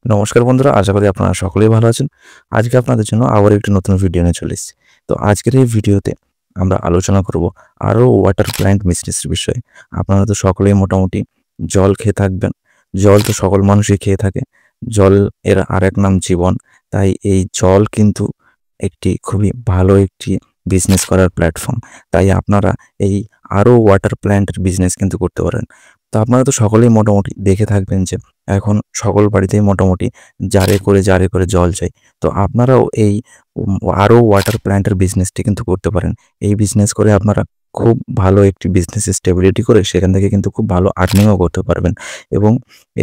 নমস্কার বন্ধুরা, আশা করি আপনারা সকলেই ভালো আছেন। আজকে আপনাদের জন্য আবার একটি নতুন ভিডিও নিয়ে চলে এসেছি। তো আজকের এই ভিডিওতে আমরা আলোচনা করব আরও ওয়াটার প্ল্যান্ট বিজনেসের বিষয়ে। আপনারা তো সকলেই মোটামুটি জল খেয়ে থাকবেন। জল তো সকল মানুষই খেয়ে থাকে। জল এর আরেক নাম জীবন। তাই এই জল কিন্তু একটি খুবই ভালো একটি বিজনেস করার প্ল্যাটফর্ম। তাই আপনারা এই আরও ওয়াটার প্ল্যান্টের বিজনেস কিন্তু করতে পারেন। তো আপনারা তো সকলেই মোটামুটি দেখে থাকবেন যে এখন সকল বাড়িতেই মোটামুটি জারে করে জল চাই। তো আপনারাও এই আরও ওয়াটার প্ল্যান্টের বিজনেসটি কিন্তু করতে পারেন। এই বিজনেস করে আপনারা খুব ভালো একটি বিজনেস স্টেবিলিটি করে সেখান থেকে কিন্তু খুব ভালো আর্নিংও করতে পারবেন। এবং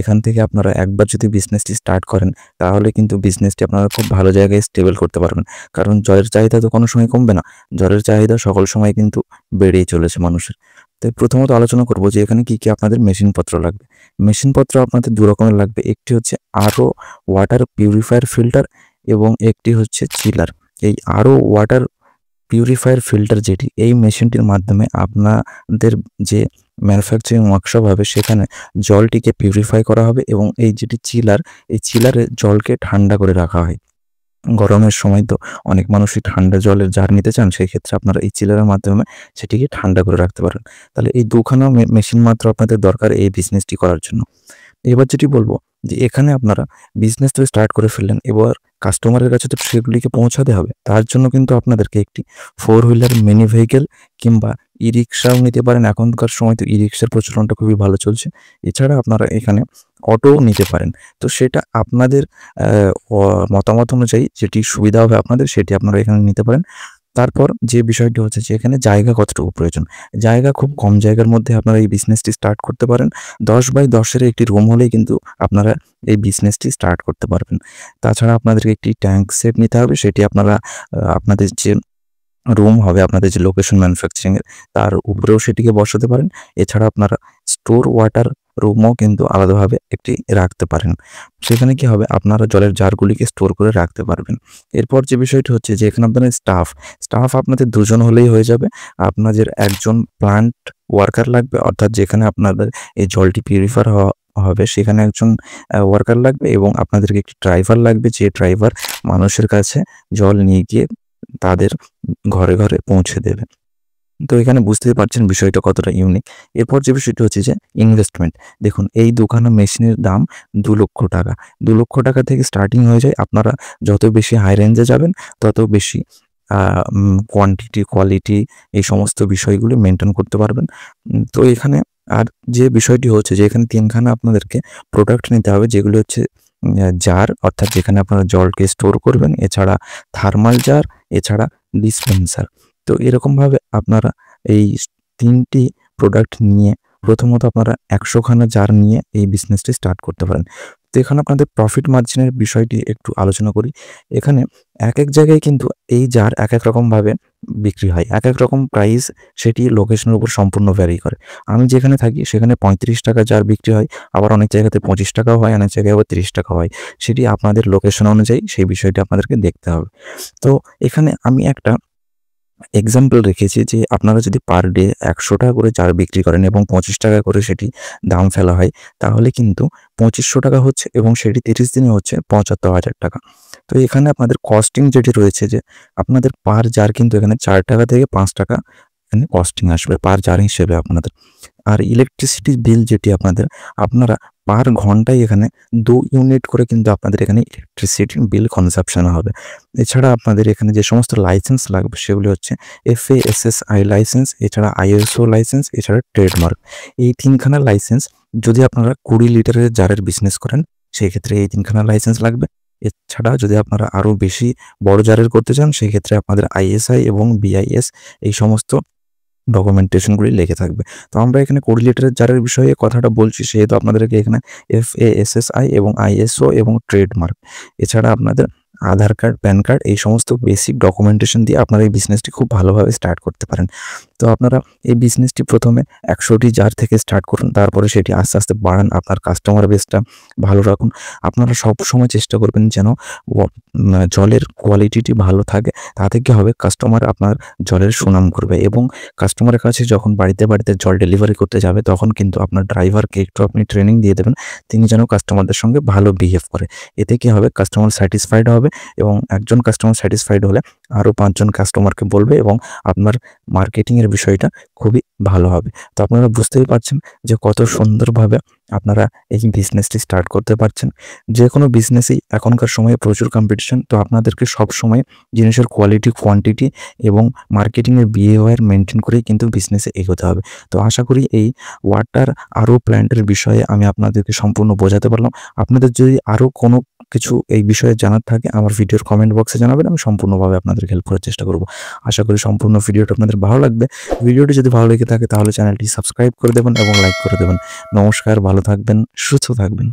এখান থেকে আপনারা একবার যদি বিজনেসটি স্টার্ট করেন তাহলে কিন্তু বিজনেসটি আপনারা খুব ভালো জায়গায় স্টেবল করতে পারবেন। কারণ জলের চাহিদা তো কোনো সময় কমবে না। জলের চাহিদা সকল সময় কিন্তু বেড়েই চলেছে মানুষের। তো প্রথমত আলোচনা করব যে এখানে কি আপনাদের মেশিনপত্র লাগবে। মেশিনপত্র আপনাদের ২ রকমের লাগবে। একটি হচ্ছে আরও ওয়াটার পিউরিফায়ার ফিল্টার এবং একটি হচ্ছে চিলার। এই আরও ওয়াটার পিউরিফায়ার ফিল্টার যেটি, এই মেশিনটির মাধ্যমে আপনাদের যে ম্যানুফ্যাকচারিং ওয়ার্কশপ হবে সেখানে জলটিকে পিউরিফাই করা হবে এবং এই যেটি চিলার, এই চিলারে জলকে ঠান্ডা করে রাখা হয়। গরমের সময় তো অনেক মানুষই ঠান্ডা জলের জার নিতে চান, সেই ক্ষেত্রে আপনারা এই চিলারের মাধ্যমে সেটিকে ঠান্ডা করে রাখতে পারেন। তাহলে এই ২ খানা মেশিন মাত্র আপনাদের দরকার এই বিজনেসটি করার জন্য। এবার যেটি বলবো যে এখানে আপনারা বিজনেস তো স্টার্ট করে ফেললেন, এবার কাস্টমারের কাছে তো সেগুলিকে পৌঁছাতে হবে। তার জন্য কিন্তু আপনাদেরকে একটি 4 হুইলার মিনি ভেহিকেল কিংবা ই-রিক্সাও নিতে পারেন। এখনকার সময় তো ই-রিক্সার প্রচলনটা খুবই ভালো চলছে। এছাড়া আপনারা এখানে অটোও নিতে পারেন। তো সেটা আপনাদের মতামত অনুযায়ী যেটি সুবিধা হবে আপনাদের সেটি আপনারা এখানে নিতে পারেন। তারপর যে বিষয়টি হচ্ছে যে এখানে জায়গা কতটুকু প্রয়োজন। জায়গা খুব কম জায়গার মধ্যে আপনারা এই বিজনেসটি স্টার্ট করতে পারেন। 10x10 এর একটি রুম হলেই কিন্তু আপনারা এই বিজনেসটি স্টার্ট করতে পারবেন। তাছাড়া আপনাদেরকে একটি ট্যাঙ্ক সেট নিতে হবে। সেটি আপনারা আপনাদের যে রুম হবে, আপনাদের যে লোকেশন ম্যানুফ্যাকচারিং এর, তার উপরেও সেটিকে বসাতে পারেন। এছাড়া আপনারা স্টোর ওয়াটার রুমও কিন্তু আলাদাভাবে একটি রাখতে পারেন। সেখানে কি হবে, আপনারা জলের জারগুলিকে স্টোর করে রাখতে পারবেন। এরপর যে বিষয়টি হচ্ছে যে এখানে আপনাদের স্টাফ আপনাদের ২ জন হলেই হয়ে যাবে। আপনাদের একজন প্লান্ট ওয়ার্কার লাগবে, অর্থাৎ যেখানে আপনাদের এই জলটি পিউরিফার হবে সেখানে একজন ওয়ার্কার লাগবে এবং আপনাদেরকে একটি ড্রাইভার লাগবে, যে ড্রাইভার মানুষের কাছে জল নিয়ে গিয়ে তাদের ঘরে পৌঁছে দেবে। তো এখানে বুঝতেই পারছেন বিষয়টা কতটা ইউনিক। এরপর যে বিষয়টি হচ্ছে যে ইনভেস্টমেন্ট। দেখুন, এই ২ খানা মেশিনের দাম ৳২,০০,০০০। ৳২,০০,০০০ থেকে স্টার্টিং হয়ে যায়। আপনারা যত বেশি হাই রেঞ্জে যাবেন তত বেশি কোয়ান্টিটি, কোয়ালিটি এই সমস্ত বিষয়গুলো মেইনটেইন করতে পারবেন। তো এখানে আর যে বিষয়টি হচ্ছে যে এখানে ৩ খানা আপনাদেরকে প্রোডাক্ট নিতে হবে, যেগুলো হচ্ছে জার, অর্থাৎ যেখানে আপনারা জলকে স্টোর করবেন, এছাড়া থার্মাল জার, এছাড়া ডিসপেন্সার। তো এরকমভাবে আপনারা এই ৩টি প্রোডাক্ট নিয়ে প্রথমত আপনারা ১০০ খানা জার নিয়ে এই বিজনেসটি স্টার্ট করতে পারেন। তো এখানে আপনাদের প্রফিট মার্জিনের বিষয়টি একটু আলোচনা করি। এখানে একেক জায়গায় কিন্তু এই জার একেক রকমভাবে বিক্রি হয়। একেক রকম প্রাইস, সেটি লোকেশনের উপর সম্পূর্ণ ভ্যারি করে। আমি যেখানে থাকি সেখানে ৳৩৫ জার বিক্রি হয়। আবার অনেক জায়গাতে ৳২৫ হয়, অনেক জায়গায় আবার ৳৩০ হয়। সেটি আপনাদের লোকেশন অনুযায়ী সেই বিষয়টি আপনাদেরকে দেখতে হবে। তো এখানে আমি একটা এক্সাম্পল রেখেছি যে আপনারা যদি পার ডে ৳১০০ করে জার বিক্রি করেন এবং ৳২৫ করে সেটি দাম ফেলা হয়, তাহলে কিন্তু ৳২৫০০ হচ্ছে এবং সেটি ৩০ দিনে হচ্ছে ৳৭৫,০০০। তো এখানে আপনাদের কস্টিং যেটি রয়েছে যে আপনাদের পার জার কিন্তু এখানে ৳৪ থেকে ৳৫ এখানে কস্টিং আসবে পার জার হিসেবে আপনাদের। আর ইলেকট্রিসিটি বিল যেটি আপনারা পার ঘন্টায় এখানে ২ ইউনিট করে কিন্তু আপনাদের এখানে ইলেকট্রিসিটি বিল কনজাম্পশন হবে। এছাড়া আপনাদের এখানে যে সমস্ত লাইসেন্স লাগবে সেগুলি হচ্ছে FASSI লাইসেন্স, এছাড়া ISO লাইসেন্স, এছাড়া ট্রেডমার্ক। এই ৩ খানা লাইসেন্স, যদি আপনারা ২০ লিটারের জারের বিজনেস করেন সেই ক্ষেত্রে এই ৩ খানা লাইসেন্স লাগবে। এছাড়া যদি আপনারা আরও বেশি বড় জারের করতে চান সেই ক্ষেত্রে আপনাদের ISI এবং BIS এই সমস্ত ডকুমেন্টেশনগুলি লেগে থাকবে। তো আমরা এখানে ২০ লিটারের জারের বিষয়ে কথাটা বলছি, সেহেতু আপনাদেরকে এখানে FASSI এবং ISO এবং ট্রেডমার্ক, এছাড়া আপনাদের আধার কার্ড, প্যান কার্ড এই সমস্ত বেসিক ডকুমেন্টেশন দিয়ে আপনারা এই বিজনেসটি খুব ভালোভাবে স্টার্ট করতে পারেন। তো আপনারা এই বিজনেসটি প্রথমে 100টি জার থেকে স্টার্ট করুন, তারপরে সেটি আস্তে আস্তে বাড়ান, আপনার কাস্টমার বেসটা ভালো রাখুন। আপনারা সবসময় চেষ্টা করবেন যেন জলের কোয়ালিটিটি ভালো থাকে। তাতে কী হবে, কাস্টমার আপনার জলের সুনাম করবে এবং কাস্টমারের কাছে যখন বাড়িতে বাড়িতে জল ডেলিভারি করতে যাবে তখন কিন্তু আপনার ড্রাইভারকে একটু আপনি ট্রেনিং দিয়ে দেবেন, তিনি যেন কাস্টমারদের সঙ্গে ভালো বিহেভ করে। এতে কী হবে, কাস্টমার স্যাটিসফাইড হবে এবং একজন কাস্টমার স্যাটিসফাইড হলে আরও 5 জন কাস্টমারকে বলবে এবং আপনার মার্কেটিংয়ের বিষয়টা খুবই ভালো হবে। তো আপনারা বুঝতেই পারছেন যে কত সুন্দরভাবে আপনারা এই বিজনেসটি স্টার্ট করতে পারছেন। যে কোনো বিজনেসেই এখনকার সময়ে প্রচুর কম্পিটিশন, তো আপনাদেরকে সবসময় জিনিসের কোয়ালিটি, কোয়ান্টিটি এবং মার্কেটিংয়ের বিহেভিয়ার মেনটেন করেই কিন্তু বিজনেসে এগোতে হবে। তো আশা করি এই ওয়াটার আরও প্ল্যান্টের বিষয়ে আমি আপনাদেরকে সম্পূর্ণ বোঝাতে পারলাম। আপনাদের যদি আরও কোনো কিছু এই বিষয়ে জানার থাকে আমার ভিডিওর কমেন্ট বক্সে জানাবেন, আমি সম্পূর্ণভাবে আপনাদের হেল্প করার চেষ্টা করব। আশা করি সম্পূর্ণ ভিডিওটা আপনাদের ভালো লাগবে। ভিডিওটি যদি ভালো লেগে থাকে তাহলে চ্যানেলটি সাবস্ক্রাইব করে দেবেন এবং লাইক করে দেবেন। নমস্কার, ভালো থাকবেন, সুস্থ থাকবেন।